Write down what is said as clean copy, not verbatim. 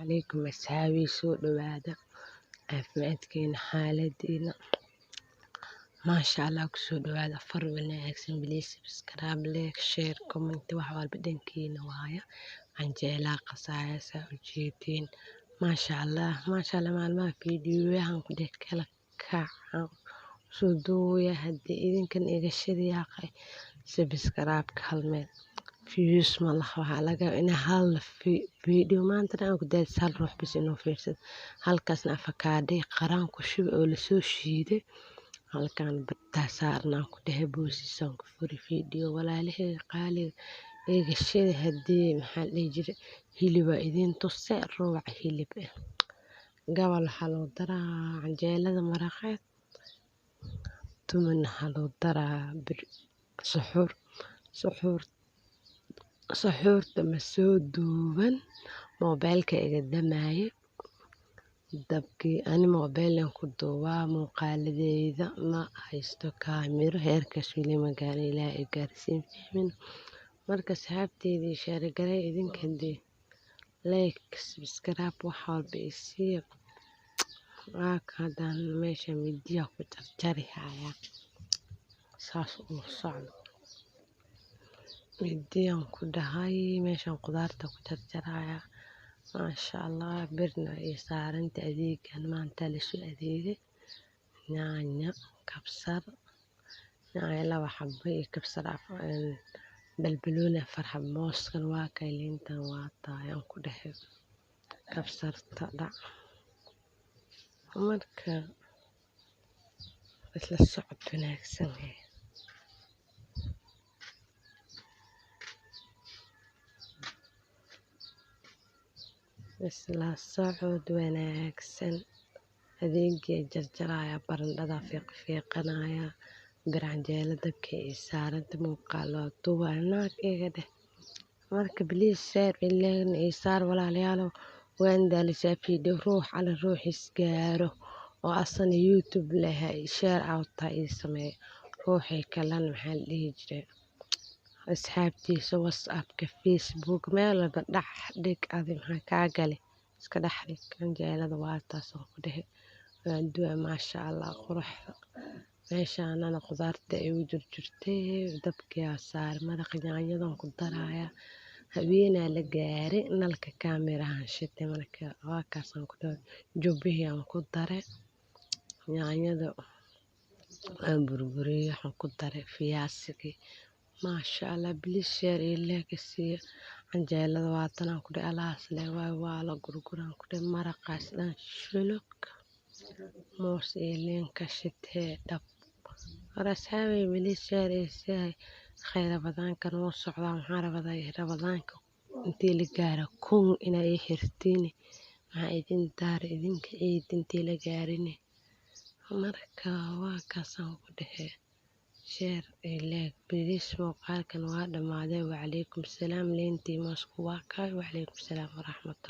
عليكم أصحابي سوء دوادا عافمادكينا حالدينا ما شاء الله كسو دوادا فر wanaagsan بليز سبسكرايب ليك شير كومنت wax walba dhankiina waaya canjeela qasaaya saa u jeedin ما شاء الله maalmaha fiidiyoyahan ku dhex kala kacan soo duuya hadii idinkan iga shidiyaqay سبسكرايب hal meel views ma laha waxaa laga yaabaa in hal fiidiyo maanta dhan ku daadis hal ruux bis inuu fiirsado halkaasna afakaadhay qaraan ku shubay oo lasoo shiiday halkaan bataa saarnaan ku dhahay boosisaan ku furi fiidiyo walaalahayga qaaliga iga shida hadii maxaa la dhihi jiray hilibaa idin tusay ruuc hilib ah gabal waxaa loo daraa canjeelada maraqeed tumin waxaa loo daraa suxuurta ma soo duuban moobeelka iga damaaye dabkii ani moobeelan ku duubaa muuqaaladeyda ma haysto kaamiro heerkaas weli ma gaarin ilaahay i gaarsiin fahmin marka saxaabteydii shaargaray idinka hadii like subscribe wax walba isiiya haddaan meesha midiya ku jarjari haya saas uu socdo midiyaan ku dhahay meeshaan qudaarta ku jarjaraya maasha allah birna iyo saaranta adeegan maanta la soo adeegay yaanyo kabsar yaanyo laba xabbo iyo kabsar balbalooni afar xabbo mooskan waa kay liintan waa taayaan ku dhahay kabsarta dhac marka isla socod wanaagsan isla socod wanaagsan adeegii jarjaraya barandhada fiiqanaya bir canjeelo dabka iyo saaranta muuqaalo duuba naag iga dheh marka please share ileen iyo saar walaalayaal waan daalisaa fiidiyo ruux ala ruuxis gaaro oo asana youtube lehay share out ii sameey ruuxay kalan maxaa la dhihi jiray asxaabtiisa whatsappka facebook meel walba dhax dhig adi maxaa kaa gali iska dhex dhig canjeelada waa taas oo ku dhahay waa duwa maasha allah quruxda meeshaanana qudaarta ay u jirtay dabkiyaa saar maraqa yaanyadan ku daraya habeenaa la gaaray nalka kaamirahan shitay marka waa kaasaan ku dhahay jubbihiyaan ku daray yaanyada aan burburiyey waxaan ku daray fiyaasigii maasha allah please share iyo like siiya canjeelada waatanaan ku dhahay alaas leh waa la gurguraan ku dhahay maraqaas dhan shulug moos iyo liin ka shitee dhab war asxaabay please share iyo sihay khayr wuu socdaa maxaa rabadaanka intii la gaaro kun inay ii xirtiin maxaa idin daara idinka ciid intii la gaarin marka waa kaasaan ku dhahay share iyo like please muuqaalkan waa dhammaaday wacalaykum salaam leentii moosku waa kaay wacalaykum salaam waraxmatullahi